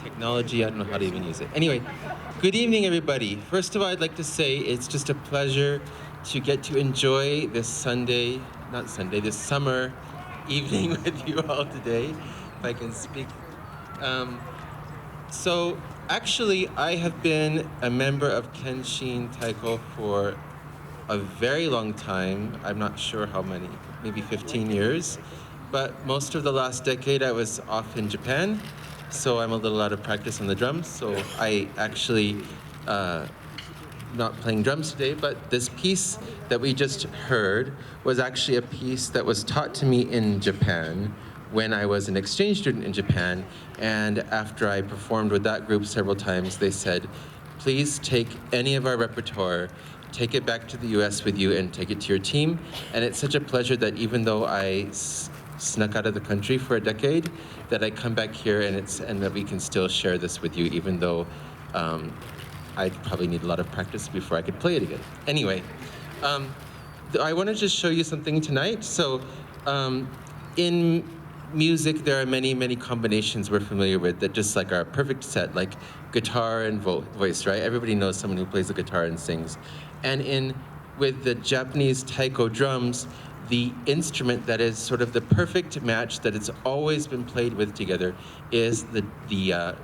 Technology, I don't know how to even use it. Anyway, good evening, everybody. First of all, I'd like to say it's just a pleasure to get to enjoy this this summer evening with you all today, if I can speak. So actually, I have been a member of Kenshin Taiko for a very long time. I'm not sure how many, maybe 15 years. But most of the last decade, I was off in Japan. So I'm a little out of practice on the drums. So I actually, not playing drums today, but this piece that we just heard was actually a piece that was taught to me in Japan when I was an exchange student in Japan. And after I performed with that group several times, they said, please take any of our repertoire, take it back to the US with you and take it to your team. And it's such a pleasure that even though I snuck out of the country for a decade, that I come back here and that we can still share this with you, even though I'd probably need a lot of practice before I could play it again. Anyway, I want to just show you something tonight. So in music, there are many, many combinations we're familiar with that just like are a perfect set, like guitar and voice, right? Everybody knows someone who plays the guitar and sings. And with the Japanese taiko drums, the instrument that is sort of the perfect match that it's always been played with together is the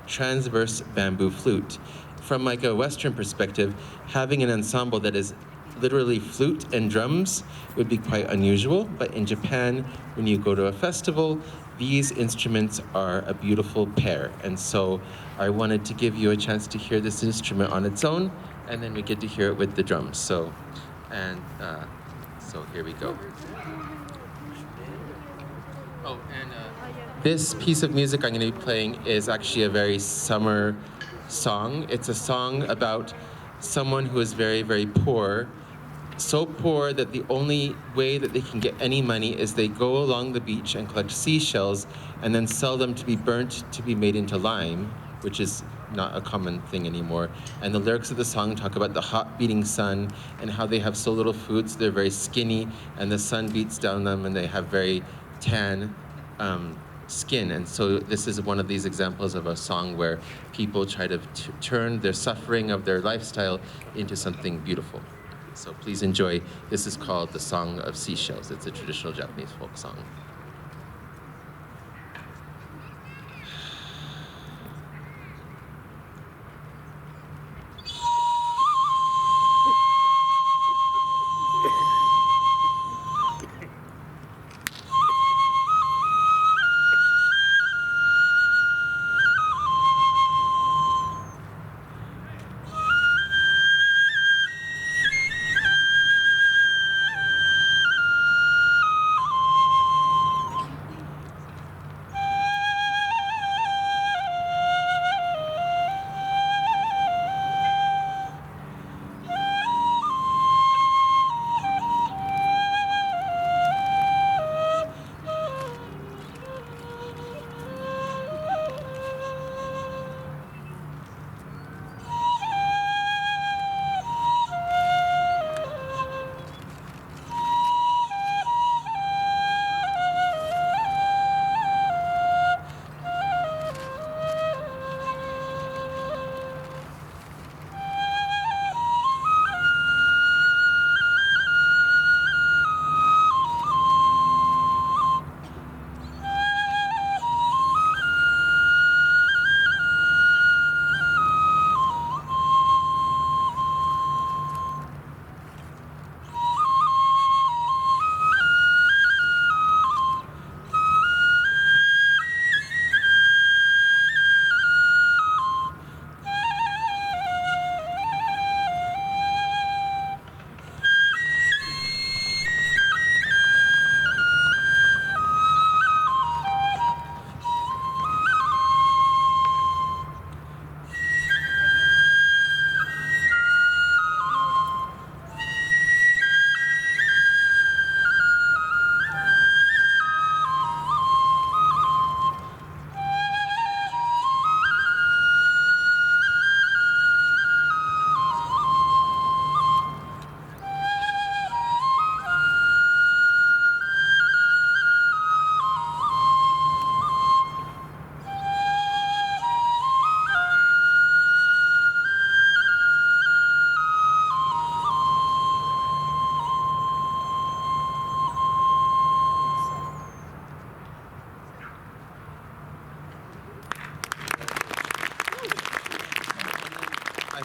transverse bamboo flute. From like a Western perspective, having an ensemble that is literally flute and drums would be quite unusual, but in Japan, when you go to a festival, these instruments are a beautiful pair. And so I wanted to give you a chance to hear this instrument on its own, and then we get to hear it with the drums. So here we go. Oh, and this piece of music I'm going to be playing is actually a very summer song. It's a song about someone who is very, very poor, so poor that the only way that they can get any money is they go along the beach and collect seashells and then sell them to be burnt to be made into lime, which is not a common thing anymore. And the lyrics of the song talk about the hot beating sun and how they have so little food, so they're very skinny, and the sun beats down them and they have very tan skin. And so this is one of these examples of a song where people try to turn their suffering of their lifestyle into something beautiful. So please enjoy. This is called The Song of Seashells. It's a traditional Japanese folk song.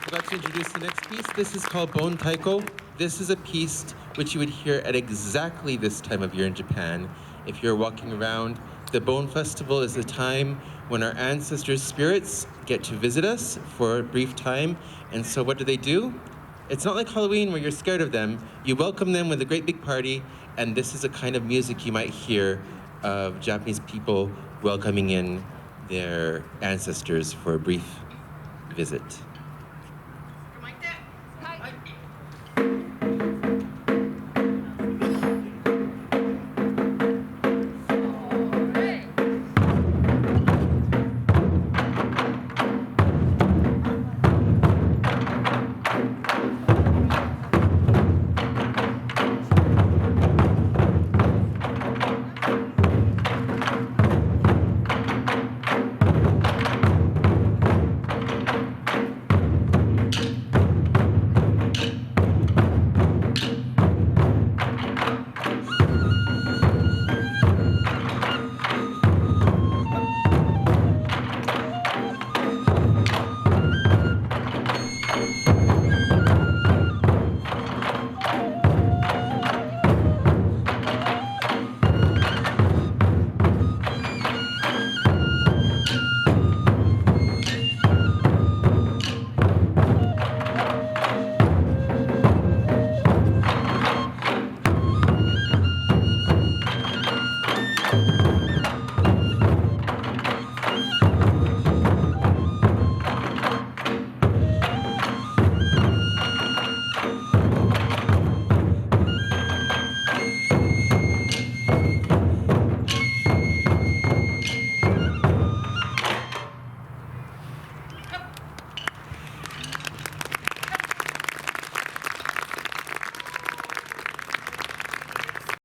forgot to introduce the next piece. This is called Bon Taiko. This is a piece which you would hear at exactly this time of year in Japan. If you're walking around, the Bon Festival is the time when our ancestors' spirits get to visit us for a brief time. And so what do? It's not like Halloween where you're scared of them. You welcome them with a great big party, and this is a kind of music you might hear of Japanese people welcoming in their ancestors for a brief visit.